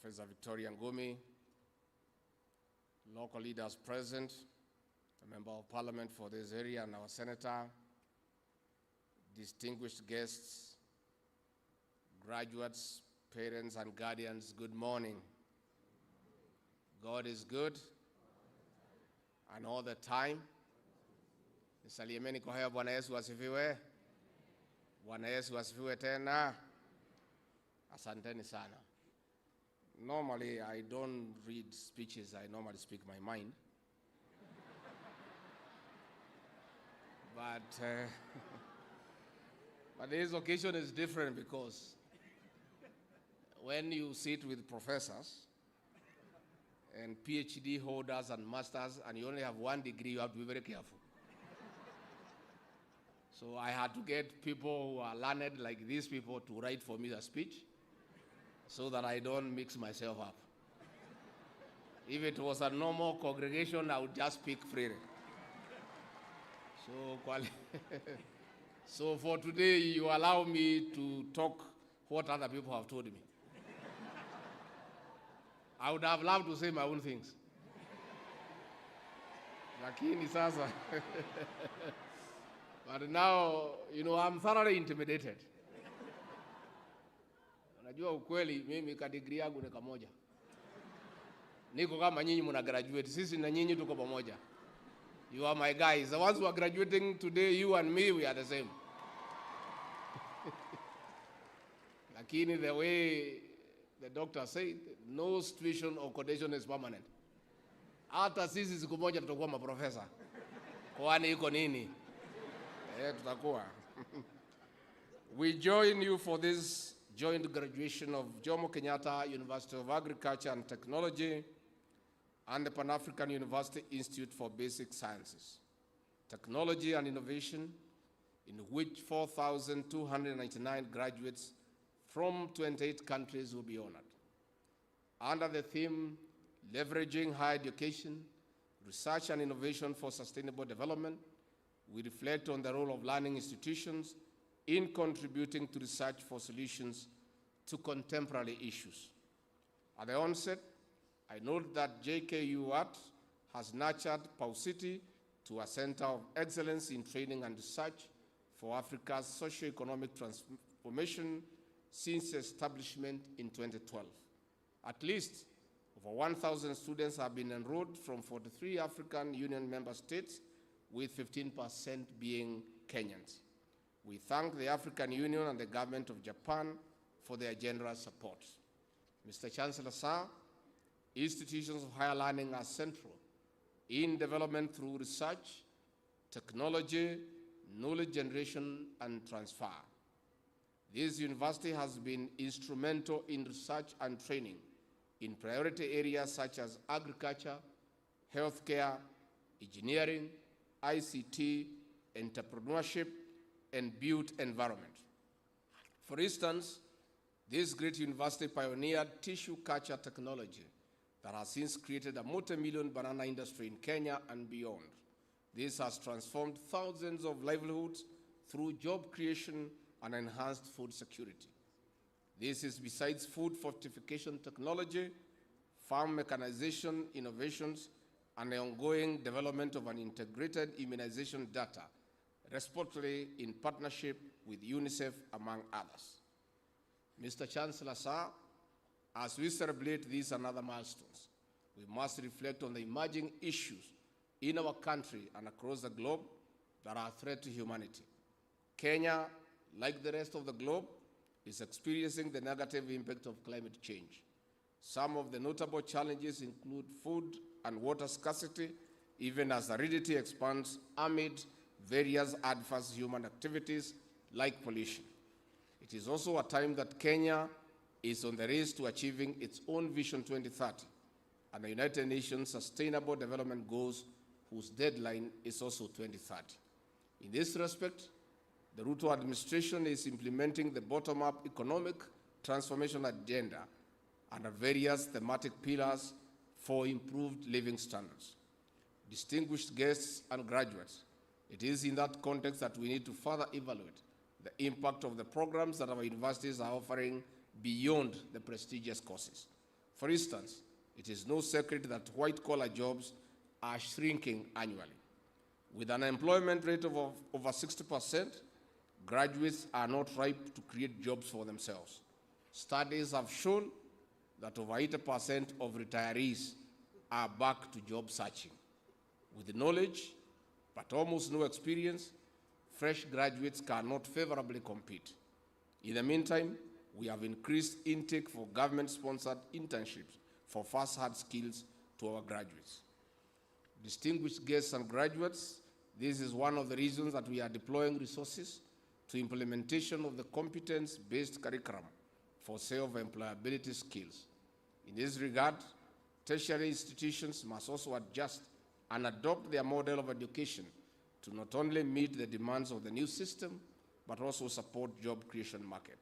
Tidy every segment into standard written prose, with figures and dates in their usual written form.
Professor Victoria Ngumi, local leaders present, a member of parliament for this area and our senator, distinguished guests, graduates, parents and guardians, good morning. God is good and all the time. Nisaliemeni kwa haya Bwana Yesu asifiwe. Bwana Yesu asifiwe tena. Asanteni sana. Normally, I don't read speeches, I normally speak my mind. But this occasion is different because when you sit with professors and PhD holders and masters and you only have one degree, you have to be very careful. So I had to get people who are learned like these people to write for me a speech so that I don't mix myself up. If it was a normal congregation, I would just speak freely. So for today, you allow me to talk what other people have told me. I would have loved to say my own things. Lakini sasa. But now, I'm thoroughly intimidated. Najua ukweli mimi ka degree yangu ni kamoja. Niko kama nyinyi mna graduate, sisi na nyinyi tuko pamoja. You are my guys. The ones who are graduating today, you and me, we are the same. Lakini the way the doctor said, no situation or condition is permanent. Hata sisi siku moja tutakuwa maprofesa. Kwani iko nini? Tutakuwa. We join you for this joint graduation of Jomo Kenyatta University of Agriculture and Technology and the Pan-African University Institute for Basic Sciences, Technology and Innovation, in which 4,299 graduates from 28 countries will be honored. Under the theme, Leveraging Higher Education, Research and Innovation for Sustainable Development, we reflect on the role of learning institutions in contributing to research for solutions to contemporary issues. At the onset, I note that JKUAT has nurtured Pau City to a center of excellence in training and research for Africa's socio-economic transformation since establishment in 2012. At least over 1,000 students have been enrolled from 43 African Union member states, with 15% being Kenyans. We thank the African Union and the government of Japan for their generous support. Mr. Chancellor Sir, institutions of higher learning are central in development through research, technology, knowledge generation, and transfer. This university has been instrumental in research and training in priority areas such as agriculture, healthcare, engineering, ICT, entrepreneurship, and built environment. For instance, this great university pioneered tissue culture technology that has since created a multi-million banana industry in Kenya and beyond. This has transformed thousands of livelihoods through job creation and enhanced food security. This is besides food fortification technology, farm mechanization innovations, and the ongoing development of an integrated immunization data, respectively in partnership with UNICEF, among others. Mr. Chancellor Sir, as we celebrate these and other milestones, we must reflect on the emerging issues in our country and across the globe that are a threat to humanity. Kenya, like the rest of the globe, is experiencing the negative impact of climate change. Some of the notable challenges include food and water scarcity, even as aridity expands amid various adverse human activities like pollution. It is also a time that Kenya is on the race to achieving its own Vision 2030 and the United Nations Sustainable Development Goals, whose deadline is also 2030. In this respect, the Ruto administration is implementing the bottom-up economic transformation agenda under various thematic pillars for improved living standards. Distinguished guests and graduates, it is in that context that we need to further evaluate the impact of the programs that our universities are offering beyond the prestigious courses. For instance, it is no secret that white-collar jobs are shrinking annually. With an unemployment rate of over 60%, graduates are not ripe to create jobs for themselves. Studies have shown that over 80% of retirees are back to job searching. With knowledge, but almost no experience, fresh graduates cannot favorably compete. In the meantime, we have increased intake for government-sponsored internships for first-hand skills to our graduates. Distinguished guests and graduates, this is one of the reasons that we are deploying resources to implementation of the competence-based curriculum for self-employability skills. In this regard, tertiary institutions must also adjust and adopt their model of education to not only meet the demands of the new system, but also support job creation market.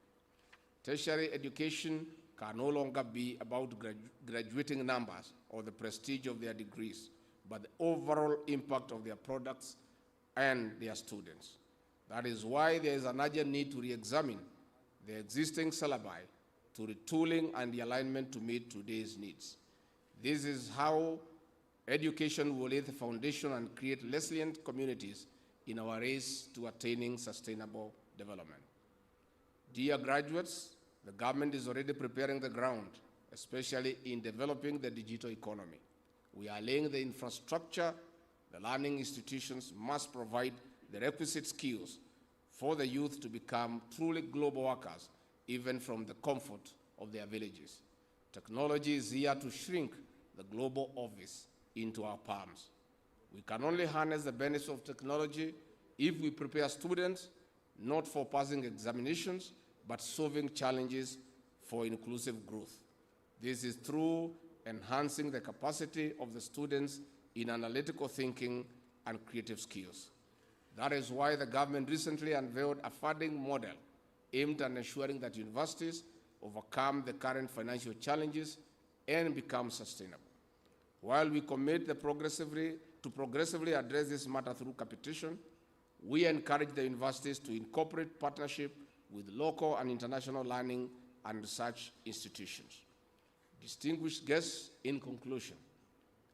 Tertiary education can no longer be about graduating numbers or the prestige of their degrees, but the overall impact of their products and their students. That is why there is an urgent need to re-examine the existing syllabi to retooling and the alignment to meet today's needs. This is how education will lay the foundation and create resilient communities in our race to attaining sustainable development. Dear graduates, the government is already preparing the ground, especially in developing the digital economy. We are laying the infrastructure. The learning institutions must provide the requisite skills for the youth to become truly global workers, even from the comfort of their villages. Technology is here to shrink the global office into our palms. We can only harness the benefits of technology if we prepare students not for passing examinations, but solving challenges for inclusive growth. This is through enhancing the capacity of the students in analytical thinking and creative skills. That is why the government recently unveiled a funding model aimed at ensuring that universities overcome the current financial challenges and become sustainable. While we commit to progressively address this matter through competition, we encourage the universities to incorporate partnership with local and international learning and research institutions. Distinguished guests, in conclusion,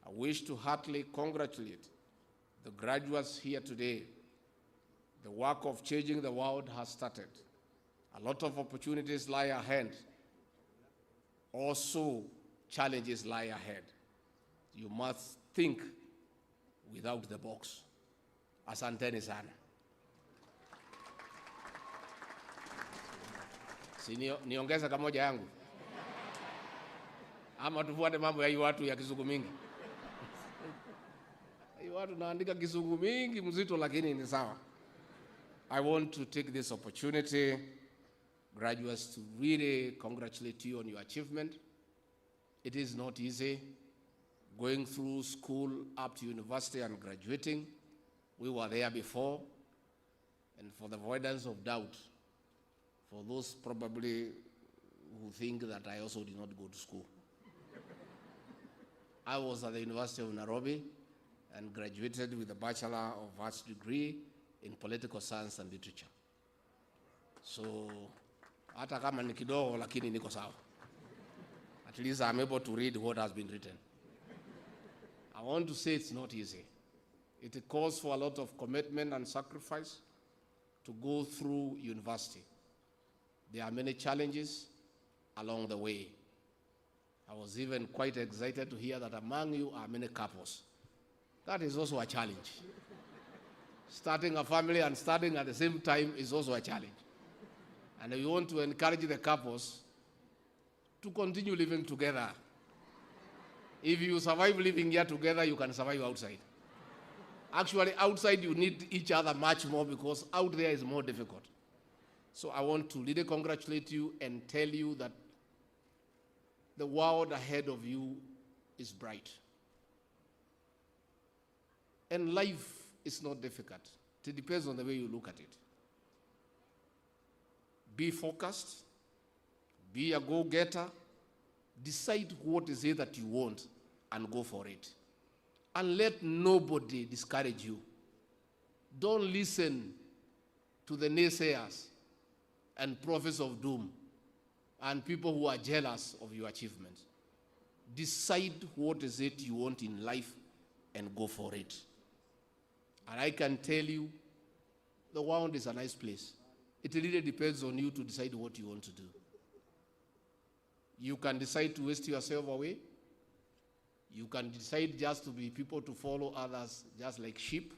I wish to heartily congratulate the graduates here today. The work of changing the world has started. A lot of opportunities lie ahead. Also, challenges lie ahead. You must think without the box. Asanteni sana. Si niongeza kamoja yangu? Ama tufuate mambo ya hii watu ya kizungu mingi? Hii watu naandika kizungu mingi mzito lakini ni sawa. I want to take this opportunity, graduates, to really congratulate you on your achievement. It is not easy going through school up to university and graduating. We were there before, and for the avoidance of doubt, for those probably who think that I also did not go to school, I was at the University of Nairobi and graduated with a Bachelor of Arts degree in Political Science and Literature. So, hata kama ni kidogo lakini niko sawa. At least I'm able to read what has been written. I want to say it's not easy. It calls for a lot of commitment and sacrifice to go through university. There are many challenges along the way. I was even quite excited to hear that among you are many couples. That is also a challenge. Starting a family and studying at the same time is also a challenge. And we want to encourage the couples to continue living together. If you survive living here together, you can survive outside. Actually, outside you need each other much more because out there is more difficult. So I want to really congratulate you and tell you that the world ahead of you is bright. And life is not difficult. It depends on the way you look at it. Be focused, be a go-getter, decide what is it that you want and go for it. And let nobody discourage you. Don't listen to the naysayers and prophets of doom and people who are jealous of your achievements. Decide what is it you want in life and go for it. And I can tell you, the world is a nice place. It really depends on you to decide what you want to do. You can decide to waste yourself away. You can decide just to be people to follow others just like sheep.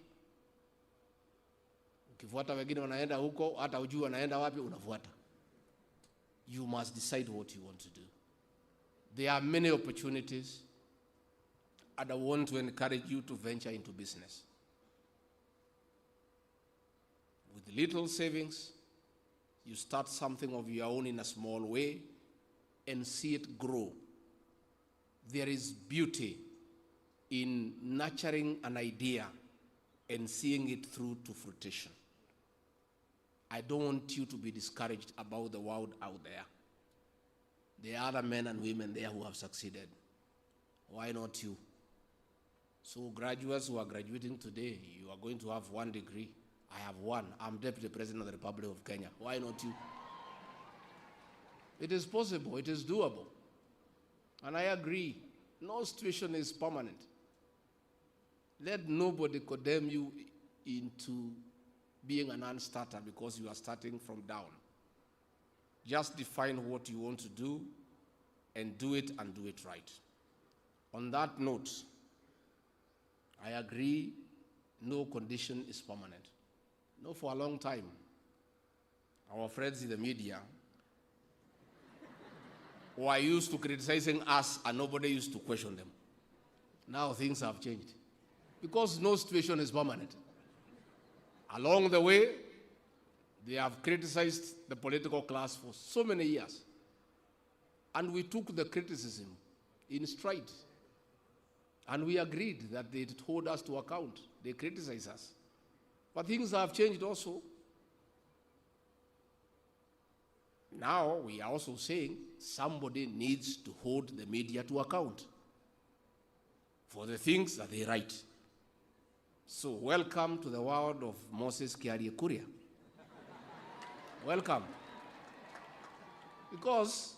Ukifuata wengine wanaenda huko, hata hujui wanaenda wapi, unafuata. You must decide what you want to do. There are many opportunities, and I want to encourage you to venture into business. With little savings, you start something of your own in a small way and see it grow. There is beauty in nurturing an idea and seeing it through to fruition. I don't want you to be discouraged about the world out there. There are other men and women there who have succeeded. Why not you? So graduates who are graduating today, you are going to have 1 degree. I have 1. I'm Deputy President of the Republic of Kenya. Why not you? It is possible. It is doable. And I agree. No situation is permanent. Let nobody condemn you into being a non-starter because you are starting from down. Just define what you want to do and do it right. On that note, I agree, no condition is permanent. No, for a long time, our friends in the media were used to criticizing us and nobody used to question them. Now things have changed because no situation is permanent. Along the way, they have criticized the political class for so many years. And we took the criticism in stride. And we agreed that they hold us to account. They criticized us. But things have changed also. Now we are also saying somebody needs to hold the media to account for the things that they write. So welcome to the world of Moses Kuria. Welcome. Because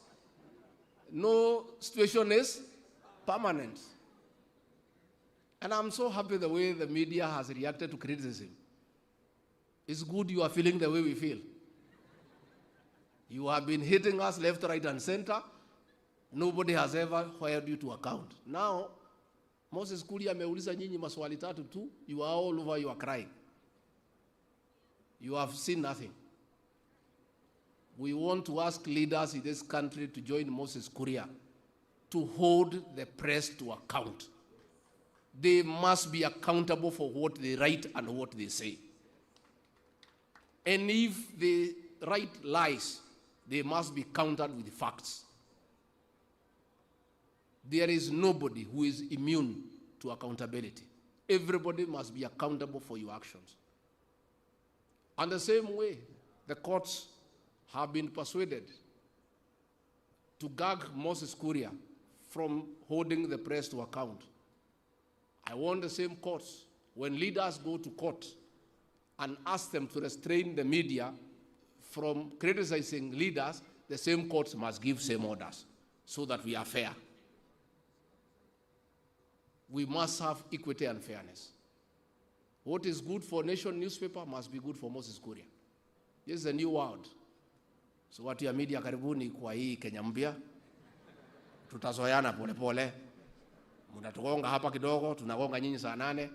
no situation is permanent. And I'm so happy the way the media has reacted to criticism. It's good you are feeling the way we feel. You have been hitting us left, right, and center. Nobody has ever held you to account. Now, Moses Kuria ameuliza nyinyi maswali 3 tu. You are all over, you are crying. You have seen nothing. We want to ask leaders in this country to join Moses Kuria to hold the press to account. They must be accountable for what they write and what they say. And if they write lies, they must be countered with facts. There is nobody who is immune to accountability. Everybody must be accountable for your actions. And the same way, the courts have been persuaded to gag Moses Kuria from holding the press to account. I want the same courts, when leaders go to court and ask them to restrain the media from criticizing leaders, the same courts must give same orders so that we are fair. We must have equity and fairness. What is good for Nation newspaper must be good for Moses Kuria. This is a new world. So watu ya media karibuni kwa hii Kenya mpya. Tutazoeana pole pole. Mnatugonga hapa kidogo, tunagonga nyinyi saa 8.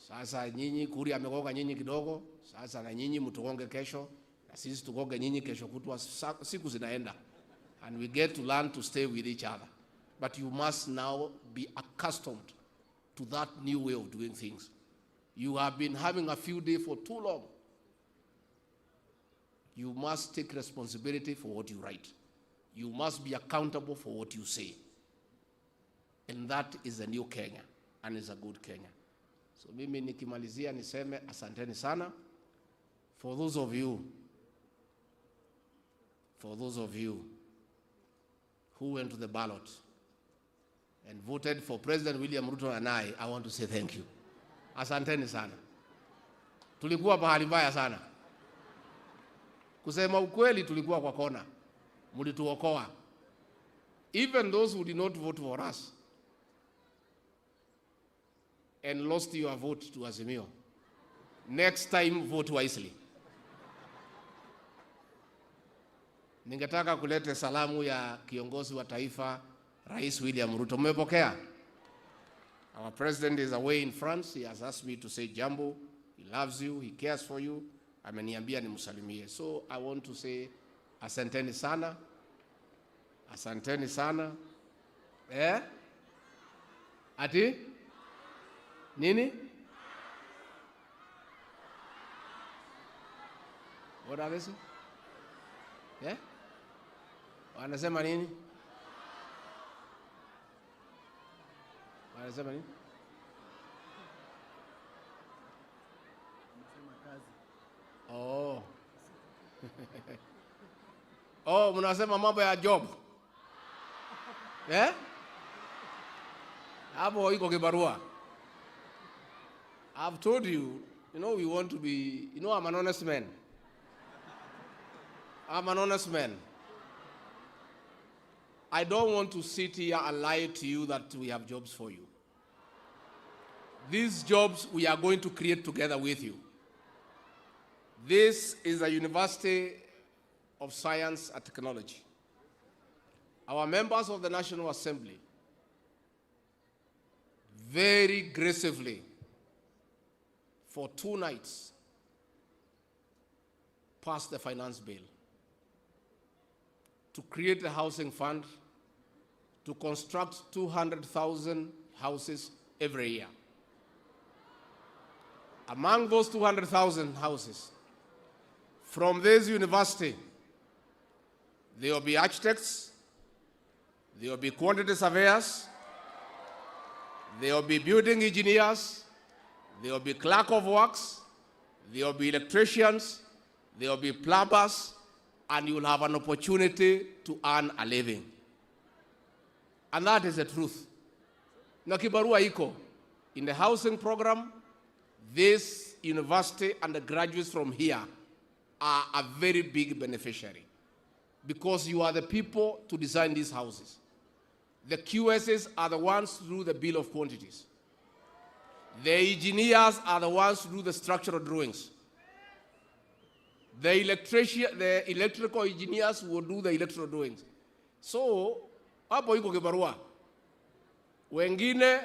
Sasa nyinyi Kuria amegonga nyinyi kidogo, sasa na nyinyi mtugonge kesho, na sisi tugonge nyinyi kesho kutwa, siku zinaenda. And we get to learn to stay with each other. But you must now be accustomed to that new way of doing things. You have been having a few days for too long. You must take responsibility for what you write. You must be accountable for what you say. And that is a new Kenya, and it's a good Kenya. So mimi nikimalizia niseme asanteni sana. For those of you who went to the ballot and voted for President William Ruto and I want to say thank you. Asanteni sana. Tulikuwa pahali mbaya sana. Kusema ukweli tulikuwa kwa kona. Mlituokoa. Even those who did not vote for us and lost your vote to Azimio, next time vote wisely. Ningetaka kulete salamu ya kiongozi wa taifa, Rais William Ruto. Mmepokea? Our president is away in France. He has asked me to say jambo. He loves you, he cares for you. Ameniambia nimsalimie. So I want to say asanteni sana. Asanteni sana. Ati? Nini? What are they saying? Wanasema nini? Wanasema nini? Oh. Oh, mnasema mambo ya job. Hapo iko kibarua. I've told you, we want to be, I'm an honest man. I'm an honest man. I don't want to sit here and lie to you that we have jobs for you. These jobs we are going to create together with you. This is a University of Science and Technology. Our members of the National Assembly very aggressively for 2 nights passed the finance bill to create a housing fund to construct 200,000 houses every year. Among those 200,000 houses, from this university, there will be architects, there will be quantity surveyors, there will be building engineers, there will be clerk of works, there will be electricians, there will be plumbers, and you will have an opportunity to earn a living. And that is the truth. Na kibarua iko. In the housing program, this university and the graduates from here are a very big beneficiary because you are the people to design these houses. The QSs are the ones to do the bill of quantities. The engineers are the ones to do the structural drawings. The electrical engineers will do the electrical drawings. So, hapo iko kibarua. Wengine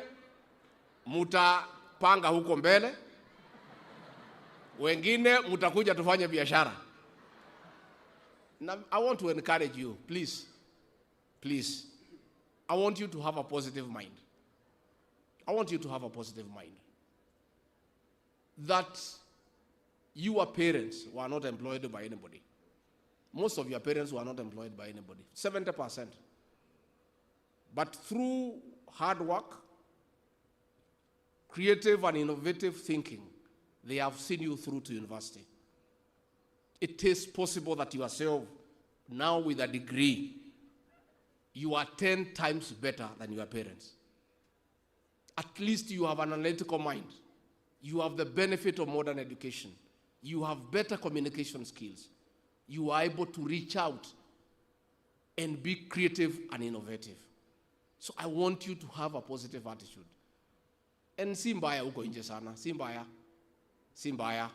mutapanga huko mbele. Wengine mutakuja tufanye biashara. Now, I want to encourage you, please. Please. I want you to have a positive mind. I want you to have a positive mind. That your parents were not employed by anybody. Most of your parents were not employed by anybody. 70%. But through hard work, creative and innovative thinking, they have seen you through to university. It is possible that yourself, now with a degree, you are 10 times better than your parents. At least you have an analytical mind. You have the benefit of modern education. You have better communication skills. You are able to reach out and be creative and innovative. So I want you to have a positive attitude. And si mbaya uko nje sana, si mbaya. Si mbaya.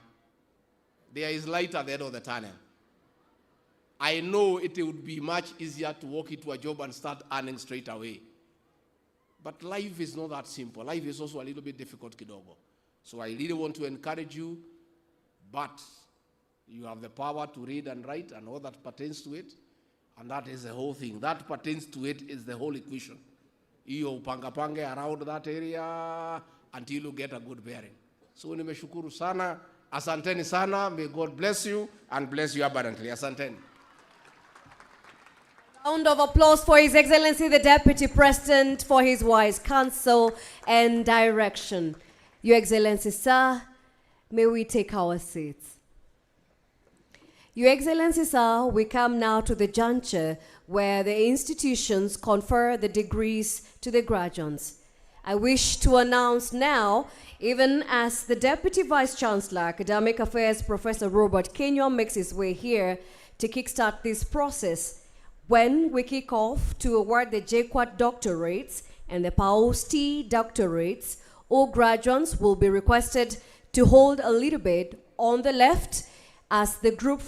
There is light at the end of the tunnel. I know it would be much easier to walk into a job and start earning straight away. But life is not that simple. Life is also a little bit difficult kidogo. So I really want to encourage you, but you have the power to read and write and all that pertains to it. And that is the whole thing. That pertains to it is the whole equation. You pange around that area until you get a good bearing. So nimeshukuru sana. Asanteni sana. May God bless you and bless you abundantly. Asanteni. Round of applause for His Excellency the Deputy President for his wise counsel and direction. Your Excellency, sir, may we take our seats. Your Excellency, sir, we come now to the juncture where the institutions confer the degrees to the graduates. I wish to announce now, even as the Deputy Vice-Chancellor, Academic Affairs, Professor Robert Kenyon makes his way here to kickstart this process, When we kick off to award the JQuat doctorates and the PAUST doctorates, all graduates will be requested to hold a little bit on the left as the group